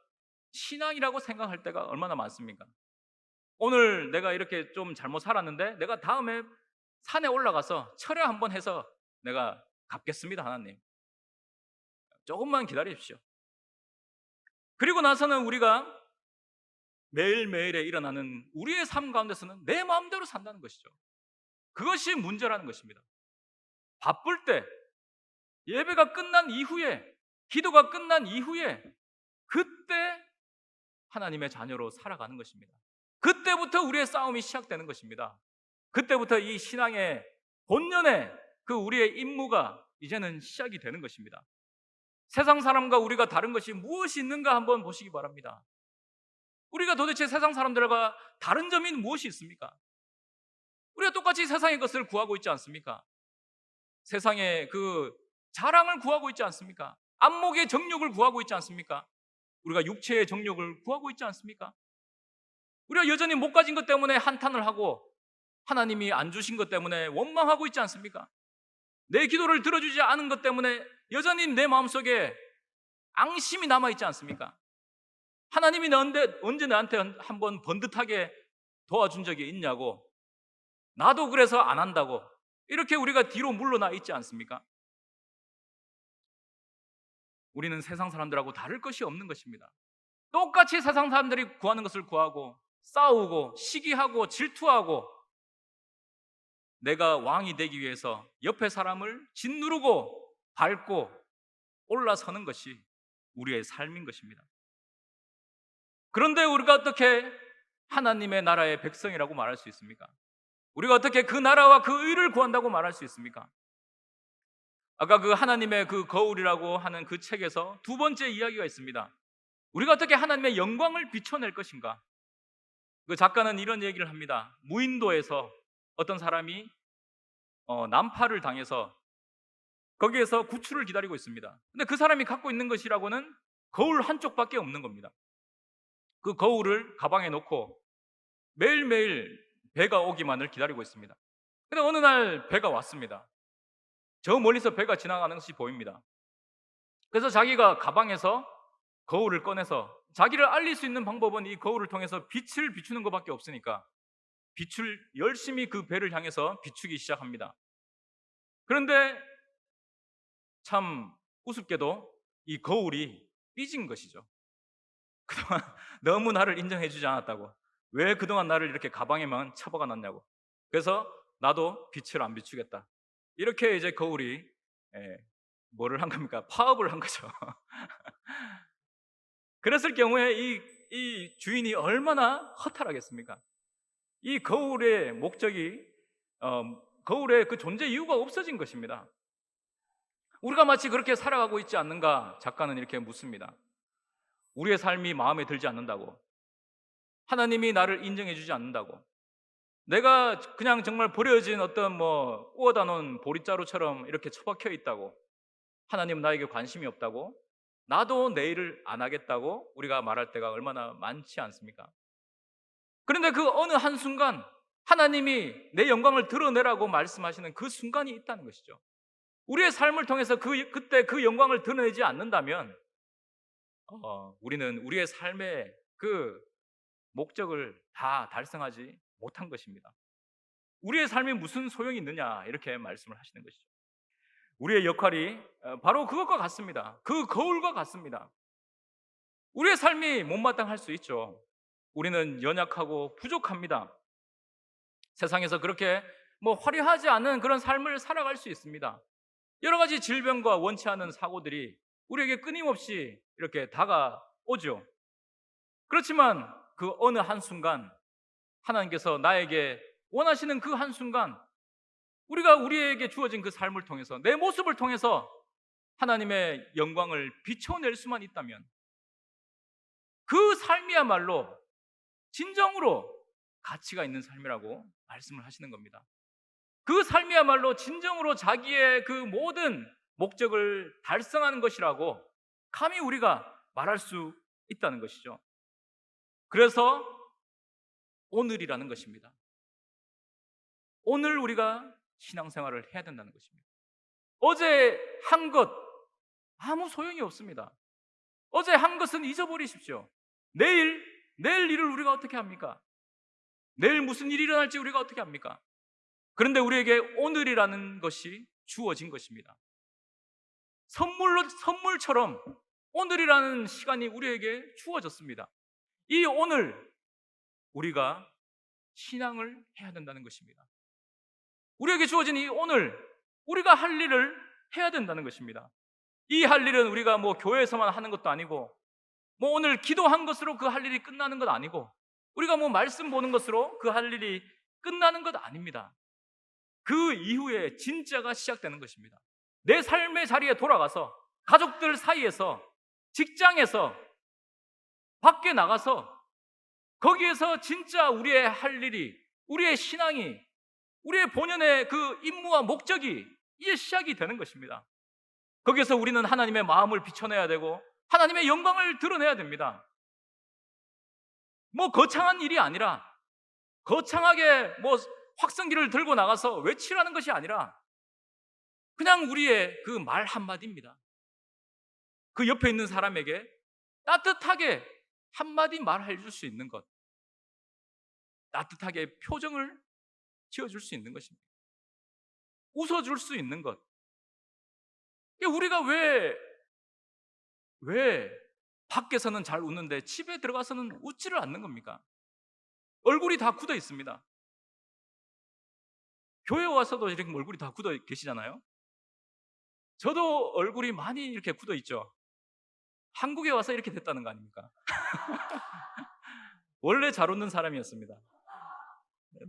신앙이라고 생각할 때가 얼마나 많습니까? 오늘 내가 이렇게 좀 잘못 살았는데 내가 다음에 산에 올라가서 철회 한번 해서 내가 갚겠습니다, 하나님. 조금만 기다리십시오. 그리고 나서는 우리가 매일매일에 일어나는 우리의 삶 가운데서는 내 마음대로 산다는 것이죠. 그것이 문제라는 것입니다. 바쁠 때, 예배가 끝난 이후에, 기도가 끝난 이후에 그때 하나님의 자녀로 살아가는 것입니다. 그때부터 우리의 싸움이 시작되는 것입니다. 그때부터 이 신앙의 본연의 그 우리의 임무가 이제는 시작이 되는 것입니다. 세상 사람과 우리가 다른 것이 무엇이 있는가 한번 보시기 바랍니다. 우리가 도대체 세상 사람들과 다른 점이 무엇이 있습니까? 우리가 똑같이 세상의 것을 구하고 있지 않습니까? 세상의 그 자랑을 구하고 있지 않습니까? 안목의 정욕을 구하고 있지 않습니까? 우리가 육체의 정욕을 구하고 있지 않습니까? 우리가 여전히 못 가진 것 때문에 한탄을 하고 하나님이 안 주신 것 때문에 원망하고 있지 않습니까? 내 기도를 들어주지 않은 것 때문에 여전히 내 마음속에 앙심이 남아있지 않습니까? 하나님이 언제 나한테 한번 번듯하게 도와준 적이 있냐고, 나도 그래서 안 한다고 이렇게 우리가 뒤로 물러나 있지 않습니까? 우리는 세상 사람들하고 다를 것이 없는 것입니다. 똑같이 세상 사람들이 구하는 것을 구하고 싸우고 시기하고 질투하고 내가 왕이 되기 위해서 옆에 사람을 짓누르고 밟고 올라서는 것이 우리의 삶인 것입니다. 그런데 우리가 어떻게 하나님의 나라의 백성이라고 말할 수 있습니까? 우리가 어떻게 그 나라와 그 의를 구한다고 말할 수 있습니까? 아까 그 하나님의 그 거울이라고 하는 그 책에서 두 번째 이야기가 있습니다. 우리가 어떻게 하나님의 영광을 비춰낼 것인가? 그 작가는 이런 얘기를 합니다. 무인도에서 어떤 사람이 난파를 당해서 거기에서 구출을 기다리고 있습니다. 근데 그 사람이 갖고 있는 것이라고는 거울 한쪽밖에 없는 겁니다. 그 거울을 가방에 넣고 매일매일 배가 오기만을 기다리고 있습니다. 근데 어느 날 배가 왔습니다. 저 멀리서 배가 지나가는 것이 보입니다. 그래서 자기가 가방에서 거울을 꺼내서 자기를 알릴 수 있는 방법은 이 거울을 통해서 빛을 비추는 것밖에 없으니까 빛을 열심히 그 배를 향해서 비추기 시작합니다. 그런데 참 우습게도 이 거울이 삐진 것이죠. 그동안 너무 나를 인정해 주지 않았다고, 왜 그동안 나를 이렇게 가방에만 처박아 놨냐고, 그래서 나도 빛을 안 비추겠다, 이렇게 이제 거울이 뭐를 한 겁니까? 파업을 한 거죠. 그랬을 경우에 이 주인이 얼마나 허탈하겠습니까? 이 거울의 목적이 거울의 그 존재 이유가 없어진 것입니다. 우리가 마치 그렇게 살아가고 있지 않는가? 작가는 이렇게 묻습니다. 우리의 삶이 마음에 들지 않는다고, 하나님이 나를 인정해 주지 않는다고, 내가 그냥 정말 버려진 어떤 구워다 놓은 보릿자루처럼 이렇게 처박혀 있다고, 하나님은 나에게 관심이 없다고, 나도 내 일을 안 하겠다고 우리가 말할 때가 얼마나 많지 않습니까? 그런데 그 어느 한순간 하나님이 내 영광을 드러내라고 말씀하시는 그 순간이 있다는 것이죠. 우리의 삶을 통해서 그때 그 영광을 드러내지 않는다면 우리는 우리의 삶의 그 목적을 다 달성하지 못한 것입니다. 우리의 삶이 무슨 소용이 있느냐, 이렇게 말씀을 하시는 것이죠. 우리의 역할이 바로 그것과 같습니다. 그 거울과 같습니다. 우리의 삶이 못마땅할 수 있죠. 우리는 연약하고 부족합니다. 세상에서 그렇게 화려하지 않은 그런 삶을 살아갈 수 있습니다. 여러 가지 질병과 원치 않은 사고들이 우리에게 끊임없이 이렇게 다가오죠. 그렇지만 그 어느 한순간 하나님께서 나에게 원하시는 그 한순간 우리가 우리에게 주어진 그 삶을 통해서, 내 모습을 통해서 하나님의 영광을 비춰낼 수만 있다면 그 삶이야말로 진정으로 가치가 있는 삶이라고 말씀을 하시는 겁니다. 그 삶이야말로 진정으로 자기의 그 모든 목적을 달성하는 것이라고 감히 우리가 말할 수 있다는 것이죠. 그래서 오늘이라는 것입니다. 오늘 우리가 신앙생활을 해야 된다는 것입니다. 어제 한 것 아무 소용이 없습니다. 어제 한 것은 잊어버리십시오. 내일 일을 우리가 어떻게 합니까? 내일 무슨 일이 일어날지 우리가 어떻게 합니까? 그런데 우리에게 오늘이라는 것이 주어진 것입니다. 선물처럼 오늘이라는 시간이 우리에게 주어졌습니다. 이 오늘 우리가 신앙을 해야 된다는 것입니다. 우리에게 주어진 이 오늘 우리가 할 일을 해야 된다는 것입니다. 이 할 일은 우리가 교회에서만 하는 것도 아니고 오늘 기도한 것으로 그 할 일이 끝나는 것 아니고 우리가 말씀 보는 것으로 그 할 일이 끝나는 것 아닙니다. 그 이후에 진짜가 시작되는 것입니다. 내 삶의 자리에 돌아가서 가족들 사이에서 직장에서 밖에 나가서 거기에서 진짜 우리의 할 일이 우리의 신앙이 우리의 본연의 그 임무와 목적이 이제 시작이 되는 것입니다. 거기에서 우리는 하나님의 마음을 비춰내야 되고 하나님의 영광을 드러내야 됩니다. 거창한 일이 아니라 거창하게 확성기를 들고 나가서 외치라는 것이 아니라 그냥 우리의 그 말 한마디입니다. 그 옆에 있는 사람에게 따뜻하게 한마디 말해 줄 수 있는 것, 따뜻하게 표정을 지어줄 수 있는 것입니다. 웃어줄 수 있는 것. 우리가 왜 밖에서는 잘 웃는데 집에 들어가서는 웃지를 않는 겁니까? 얼굴이 다 굳어 있습니다. 교회 와서도 이렇게 얼굴이 다 굳어 계시잖아요. 저도 얼굴이 많이 이렇게 굳어 있죠. 한국에 와서 이렇게 됐다는 거 아닙니까? 원래 잘 웃는 사람이었습니다.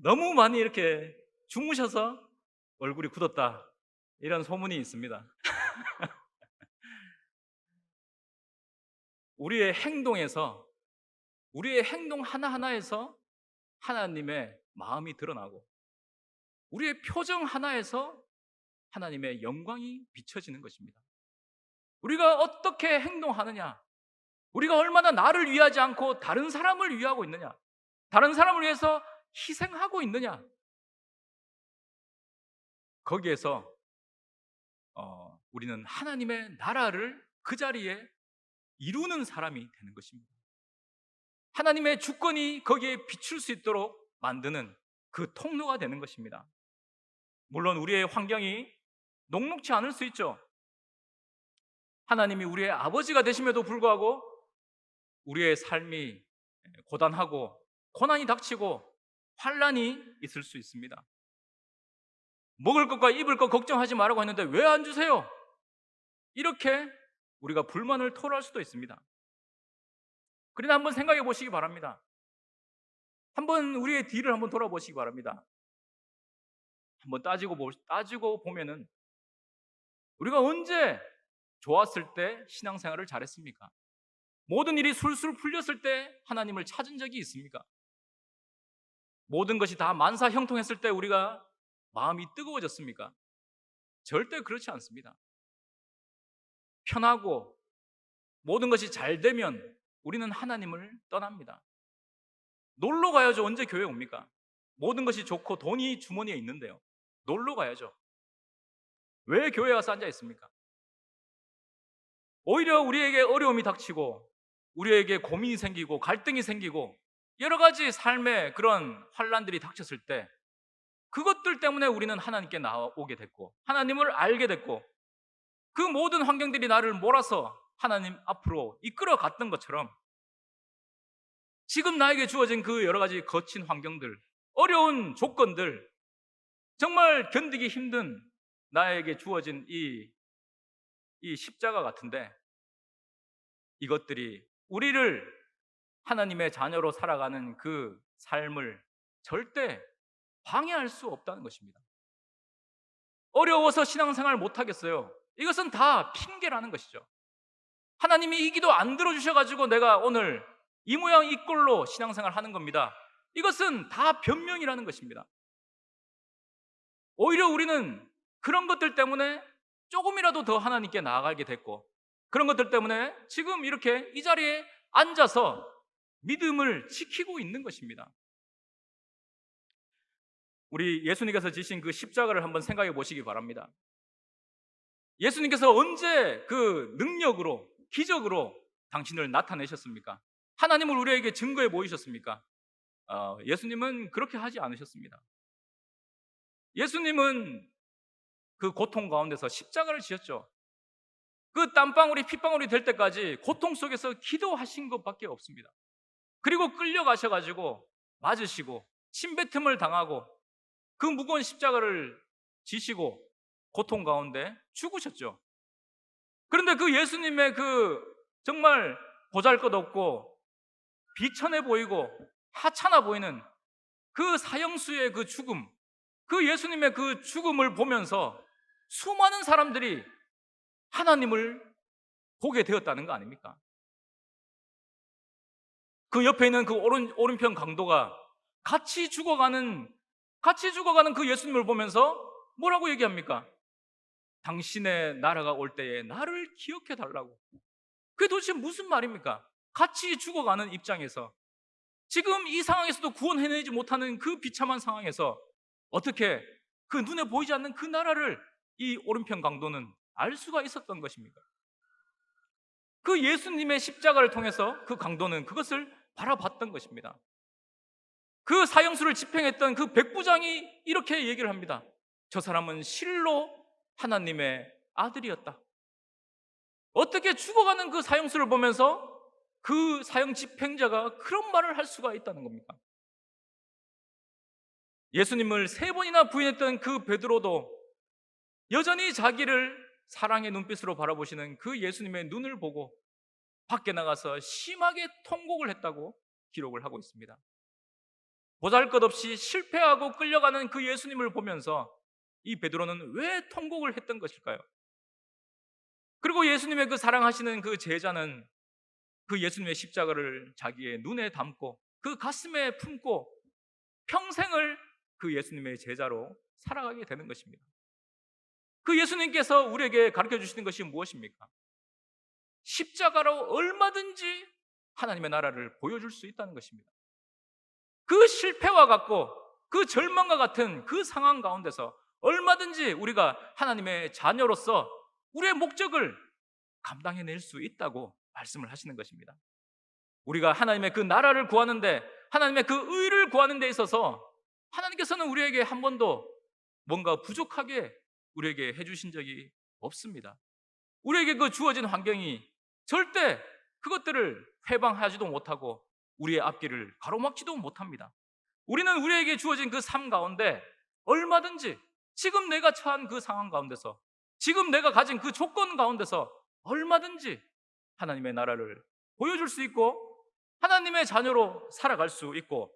너무 많이 이렇게 주무셔서 얼굴이 굳었다, 이런 소문이 있습니다. 우리의 행동에서, 우리의 행동 하나하나에서 하나님의 마음이 드러나고 우리의 표정 하나에서 하나님의 영광이 비춰지는 것입니다. 우리가 어떻게 행동하느냐, 우리가 얼마나 나를 위하지 않고 다른 사람을 위하고 있느냐, 다른 사람을 위해서 희생하고 있느냐, 거기에서 우리는 하나님의 나라를 그 자리에 이루는 사람이 되는 것입니다. 하나님의 주권이 거기에 비출 수 있도록 만드는 그 통로가 되는 것입니다. 물론 우리의 환경이 녹록지 않을 수 있죠. 하나님이 우리의 아버지가 되심에도 불구하고 우리의 삶이 고단하고 고난이 닥치고 환난이 있을 수 있습니다. 먹을 것과 입을 것 걱정하지 말라고 했는데 왜 안 주세요? 이렇게 우리가 불만을 토로할 수도 있습니다. 그러나 한번 생각해 보시기 바랍니다. 한번 우리의 뒤를 한번 돌아보시기 바랍니다. 한번 따지고 보면은 우리가 언제 좋았을 때 신앙생활을 잘했습니까? 모든 일이 술술 풀렸을 때 하나님을 찾은 적이 있습니까? 모든 것이 다 만사형통했을 때 우리가 마음이 뜨거워졌습니까? 절대 그렇지 않습니다. 편하고 모든 것이 잘 되면 우리는 하나님을 떠납니다. 놀러 가야죠. 언제 교회 옵니까? 모든 것이 좋고 돈이 주머니에 있는데요. 놀러 가야죠. 왜 교회 와서 앉아 있습니까? 오히려 우리에게 어려움이 닥치고 우리에게 고민이 생기고 갈등이 생기고 여러 가지 삶의 그런 환난들이 닥쳤을 때 그것들 때문에 우리는 하나님께 나오게 됐고 하나님을 알게 됐고 그 모든 환경들이 나를 몰아서 하나님 앞으로 이끌어 갔던 것처럼 지금 나에게 주어진 그 여러 가지 거친 환경들, 어려운 조건들, 정말 견디기 힘든 나에게 주어진 이 십자가 같은데 이것들이 우리를 하나님의 자녀로 살아가는 그 삶을 절대 방해할 수 없다는 것입니다. 어려워서 신앙생활 못하겠어요. 이것은 다 핑계라는 것이죠. 하나님이 이 기도 안 들어주셔가지고 내가 오늘 이 모양 이 꼴로 신앙생활 하는 겁니다. 이것은 다 변명이라는 것입니다. 오히려 우리는 그런 것들 때문에 조금이라도 더 하나님께 나아가게 됐고, 그런 것들 때문에 지금 이렇게 이 자리에 앉아서 믿음을 지키고 있는 것입니다. 우리 예수님께서 지신 그 십자가를 한번 생각해 보시기 바랍니다. 예수님께서 언제 그 능력으로, 기적으로 당신을 나타내셨습니까? 하나님을 우리에게 증거해 보이셨습니까? 예수님은 그렇게 하지 않으셨습니다. 예수님은 그 고통 가운데서 십자가를 지었죠. 그 땀방울이 핏방울이 될 때까지 고통 속에서 기도하신 것밖에 없습니다. 그리고 끌려가셔가지고 맞으시고 침뱉음을 당하고 그 무거운 십자가를 지시고 고통 가운데 죽으셨죠. 그런데 그 예수님의 그 정말 보잘것없고 비천해 보이고 하찮아 보이는 그 사형수의 그 죽음, 그 예수님의 그 죽음을 보면서 수많은 사람들이 하나님을 보게 되었다는 거 아닙니까? 그 옆에 있는 그 오른편 강도가 같이 죽어가는 그 예수님을 보면서 뭐라고 얘기합니까? 당신의 나라가 올 때에 나를 기억해 달라고. 그게 도대체 무슨 말입니까? 같이 죽어가는 입장에서 지금 이 상황에서도 구원해내지 못하는 그 비참한 상황에서 어떻게 그 눈에 보이지 않는 그 나라를 이 오른편 강도는 알 수가 있었던 것입니까? 그 예수님의 십자가를 통해서 그 강도는 그것을 바라봤던 것입니다. 그 사형수를 집행했던 그 백부장이 이렇게 얘기를 합니다. 저 사람은 실로 하나님의 아들이었다. 어떻게 죽어가는 그 사형수를 보면서 그 사형 집행자가 그런 말을 할 수가 있다는 겁니까? 예수님을 3번이나 부인했던 그 베드로도 여전히 자기를 사랑의 눈빛으로 바라보시는 그 예수님의 눈을 보고 밖에 나가서 심하게 통곡을 했다고 기록을 하고 있습니다. 보잘것없이 실패하고 끌려가는 그 예수님을 보면서 이 베드로는 왜 통곡을 했던 것일까요? 그리고 예수님의 그 사랑하시는 그 제자는 그 예수님의 십자가를 자기의 눈에 담고 그 가슴에 품고 평생을 그 예수님의 제자로 살아가게 되는 것입니다. 그 예수님께서 우리에게 가르쳐 주시는 것이 무엇입니까? 십자가로 얼마든지 하나님의 나라를 보여줄 수 있다는 것입니다. 그 실패와 같고 그 절망과 같은 그 상황 가운데서 얼마든지 우리가 하나님의 자녀로서 우리의 목적을 감당해낼 수 있다고 말씀을 하시는 것입니다. 우리가 하나님의 그 나라를 구하는데, 하나님의 그 의를 구하는 데 있어서 하나님께서는 우리에게 한 번도 뭔가 부족하게 우리에게 해주신 적이 없습니다. 우리에게 그 주어진 환경이 절대 그것들을 회방하지도 못하고 우리의 앞길을 가로막지도 못합니다. 우리는 우리에게 주어진 그 삶 가운데 얼마든지 지금 내가 처한 그 상황 가운데서, 지금 내가 가진 그 조건 가운데서 얼마든지 하나님의 나라를 보여줄 수 있고 하나님의 자녀로 살아갈 수 있고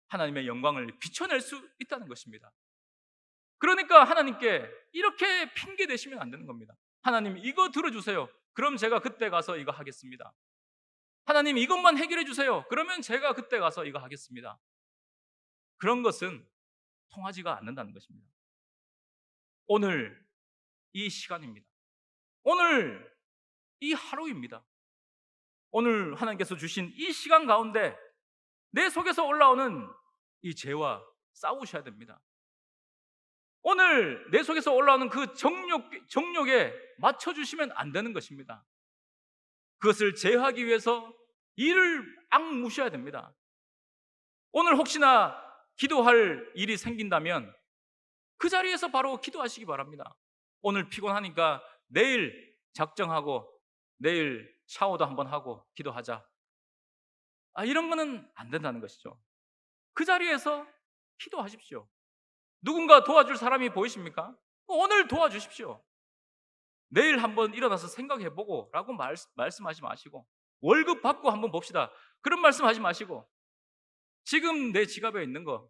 하나님의 영광을 비춰낼 수 있다는 것입니다. 그러니까 하나님께 이렇게 핑계 대시면 안 되는 겁니다. 하나님 이거 들어주세요. 그럼 제가 그때 가서 이거 하겠습니다. 하나님 이것만 해결해 주세요. 그러면 제가 그때 가서 이거 하겠습니다. 그런 것은 통하지가 않는다는 것입니다. 오늘 이 시간입니다. 오늘 이 하루입니다. 오늘 하나님께서 주신 이 시간 가운데 내 속에서 올라오는 이 죄와 싸우셔야 됩니다. 오늘 내 속에서 올라오는 그 정욕에 맞춰주시면 안 되는 것입니다. 그것을 제어하기 위해서 이를 악무셔야 됩니다. 오늘 혹시나 기도할 일이 생긴다면 그 자리에서 바로 기도하시기 바랍니다. 오늘 피곤하니까 내일 작정하고 내일 샤워도 한번 하고 기도하자. 이런 거는 안 된다는 것이죠. 그 자리에서 기도하십시오. 누군가 도와줄 사람이 보이십니까? 오늘 도와주십시오. 내일 한번 일어나서 생각해보고 라고 말씀하지 마시고, 월급 받고 한번 봅시다, 그런 말씀하지 마시고, 지금 내 지갑에 있는 거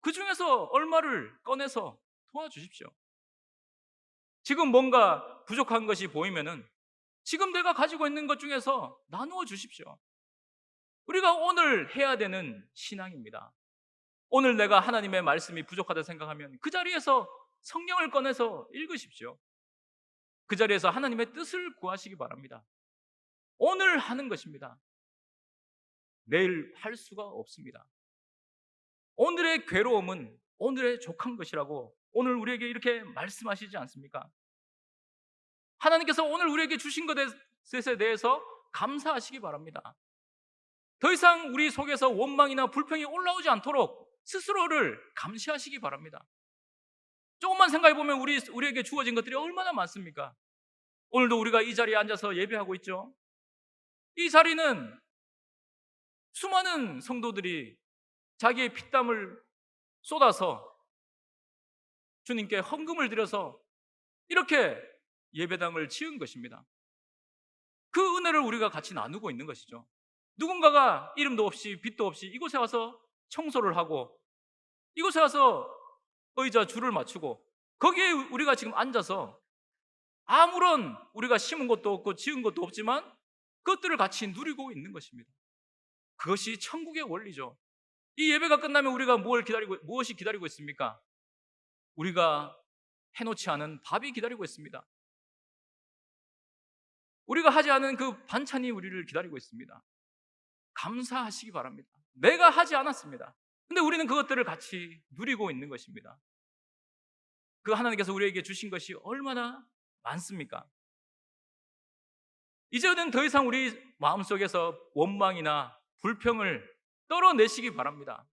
그 중에서 얼마를 꺼내서 도와주십시오. 지금 뭔가 부족한 것이 보이면은 지금 내가 가지고 있는 것 중에서 나누어 주십시오. 우리가 오늘 해야 되는 신앙입니다. 오늘 내가 하나님의 말씀이 부족하다 생각하면 그 자리에서 성경을 꺼내서 읽으십시오. 그 자리에서 하나님의 뜻을 구하시기 바랍니다. 오늘 하는 것입니다. 내일 할 수가 없습니다. 오늘의 괴로움은 오늘의 족한 것이라고 오늘 우리에게 이렇게 말씀하시지 않습니까? 하나님께서 오늘 우리에게 주신 것에 대해서 감사하시기 바랍니다. 더 이상 우리 속에서 원망이나 불평이 올라오지 않도록 스스로를 감시하시기 바랍니다. 조금만 생각해 보면 우리에게 주어진 것들이 얼마나 많습니까? 오늘도 우리가 이 자리에 앉아서 예배하고 있죠. 이 자리는 수많은 성도들이 자기의 피땀을 쏟아서 주님께 헌금을 드려서 이렇게 예배당을 지은 것입니다. 그 은혜를 우리가 같이 나누고 있는 것이죠. 누군가가 이름도 없이 빚도 없이 이곳에 와서 청소를 하고 이곳에 와서 의자 줄을 맞추고 거기에 우리가 지금 앉아서 아무런 우리가 심은 것도 없고 지은 것도 없지만 그것들을 같이 누리고 있는 것입니다. 그것이 천국의 원리죠. 이 예배가 끝나면 우리가 무엇이 기다리고 있습니까? 우리가 해놓지 않은 밥이 기다리고 있습니다. 우리가 하지 않은 그 반찬이 우리를 기다리고 있습니다. 감사하시기 바랍니다. 내가 하지 않았습니다. 근데 우리는 그것들을 같이 누리고 있는 것입니다. 그 하나님께서 우리에게 주신 것이 얼마나 많습니까? 이제는 더 이상 우리 마음속에서 원망이나 불평을 떨어내시기 바랍니다.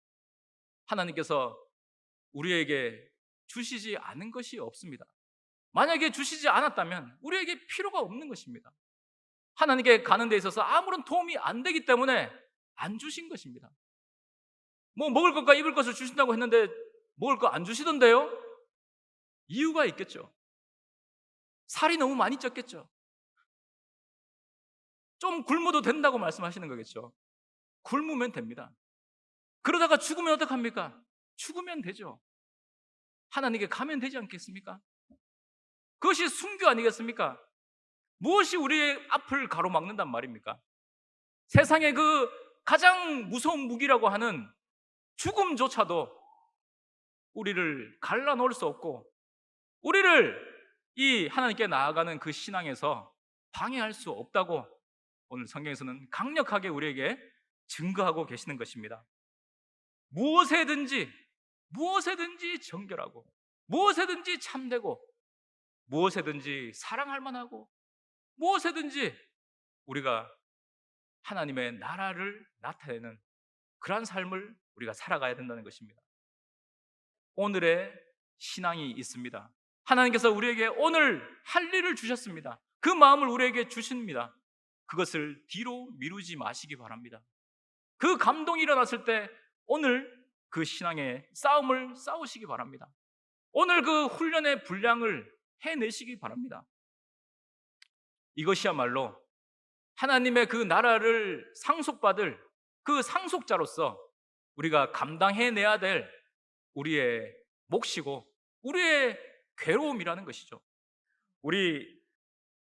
하나님께서 우리에게 주시지 않은 것이 없습니다. 만약에 주시지 않았다면 우리에게 필요가 없는 것입니다. 하나님께 가는 데 있어서 아무런 도움이 안 되기 때문에 안 주신 것입니다. 뭐 먹을 것과 입을 것을 주신다고 했는데 먹을 거 안 주시던데요? 이유가 있겠죠. 살이 너무 많이 쪘겠죠. 좀 굶어도 된다고 말씀하시는 거겠죠. 굶으면 됩니다. 그러다가 죽으면 어떡합니까? 죽으면 되죠. 하나님께 가면 되지 않겠습니까? 그것이 순교 아니겠습니까? 무엇이 우리의 앞을 가로막는단 말입니까? 세상의 그 가장 무서운 무기라고 하는 죽음조차도 우리를 갈라놓을 수 없고 우리를 이 하나님께 나아가는 그 신앙에서 방해할 수 없다고 오늘 성경에서는 강력하게 우리에게 증거하고 계시는 것입니다. 무엇에든지 정결하고 무엇에든지 참되고 무엇에든지 사랑할 만하고 무엇에든지 우리가 하나님의 나라를 나타내는 그러한 삶을 우리가 살아가야 된다는 것입니다. 오늘의 신앙이 있습니다. 하나님께서 우리에게 오늘 할 일을 주셨습니다. 그 마음을 우리에게 주십니다. 그것을 뒤로 미루지 마시기 바랍니다. 그 감동이 일어났을 때 오늘 그 신앙의 싸움을 싸우시기 바랍니다. 오늘 그 훈련의 분량을 해내시기 바랍니다. 이것이야말로 하나님의 그 나라를 상속받을 그 상속자로서 우리가 감당해내야 될 우리의 몫이고 우리의 괴로움이라는 것이죠. 우리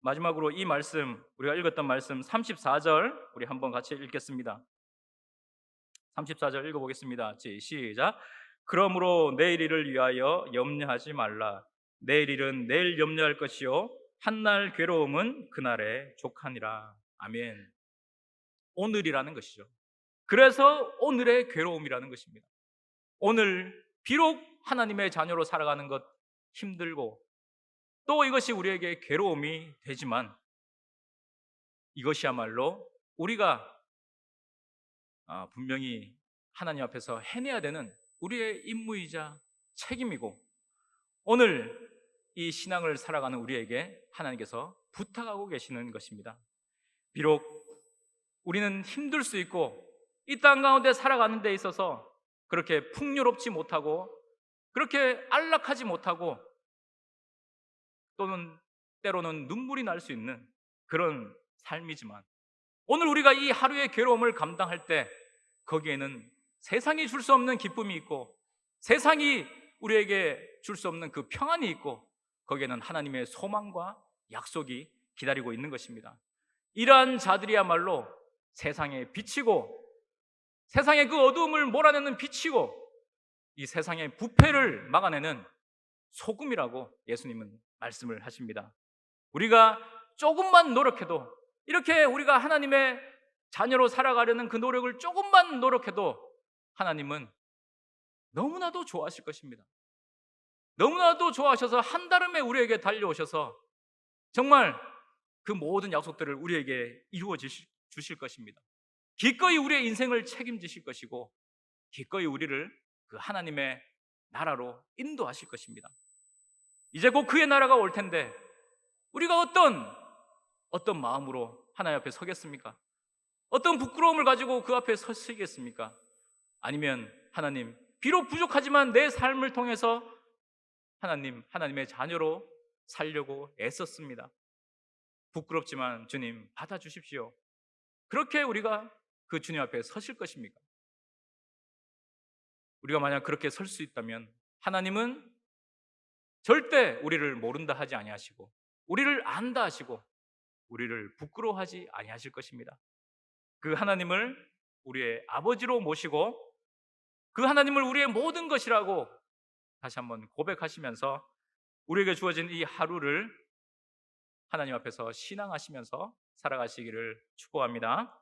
마지막으로 이 말씀, 우리가 읽었던 말씀 34절 우리 한번 같이 읽겠습니다. 34절 읽어보겠습니다. 시작. 그러므로 내일 일을 위하여 염려하지 말라. 내일 일은 내일 염려할 것이요 한날 괴로움은 그날에 족하니라. 아멘. 오늘이라는 것이죠. 그래서 오늘의 괴로움이라는 것입니다. 오늘 비록 하나님의 자녀로 살아가는 것 힘들고 또 이것이 우리에게 괴로움이 되지만 이것이야말로 우리가 분명히 하나님 앞에서 해내야 되는 우리의 임무이자 책임이고 오늘 이 신앙을 살아가는 우리에게 하나님께서 부탁하고 계시는 것입니다. 비록 우리는 힘들 수 있고 이 땅 가운데 살아가는 데 있어서 그렇게 풍요롭지 못하고 그렇게 안락하지 못하고 또는 때로는 눈물이 날 수 있는 그런 삶이지만 오늘 우리가 이 하루의 괴로움을 감당할 때 거기에는 세상이 줄 수 없는 기쁨이 있고 세상이 우리에게 줄 수 없는 그 평안이 있고 거기에는 하나님의 소망과 약속이 기다리고 있는 것입니다. 이러한 자들이야말로 세상에 비치고 세상의 그 어두움을 몰아내는 빛이고 이 세상의 부패를 막아내는 소금이라고 예수님은 말씀을 하십니다. 우리가 조금만 노력해도, 이렇게 우리가 하나님의 자녀로 살아가려는 그 노력을 조금만 노력해도 하나님은 너무나도 좋아하실 것입니다. 너무나도 좋아하셔서 한달음에 우리에게 달려오셔서 정말 그 모든 약속들을 우리에게 이루어 주실 것입니다. 기꺼이 우리의 인생을 책임지실 것이고 기꺼이 우리를 그 하나님의 나라로 인도하실 것입니다. 이제 곧 그의 나라가 올 텐데 우리가 어떤 마음으로 하나님 앞에 서겠습니까? 어떤 부끄러움을 가지고 그 앞에 서시겠습니까? 아니면 하나님, 비록 부족하지만 내 삶을 통해서 하나님의 자녀로 살려고 애썼습니다. 부끄럽지만 주님 받아주십시오. 그렇게 우리가 그 주님 앞에 서실 것입니까? 우리가 만약 그렇게 설 수 있다면 하나님은 절대 우리를 모른다 하지 아니하시고 우리를 안다 하시고 우리를 부끄러워하지 아니하실 것입니다. 그 하나님을 우리의 아버지로 모시고 그 하나님을 우리의 모든 것이라고 다시 한번 고백하시면서 우리에게 주어진 이 하루를 하나님 앞에서 신앙하시면서 살아가시기를 축복합니다.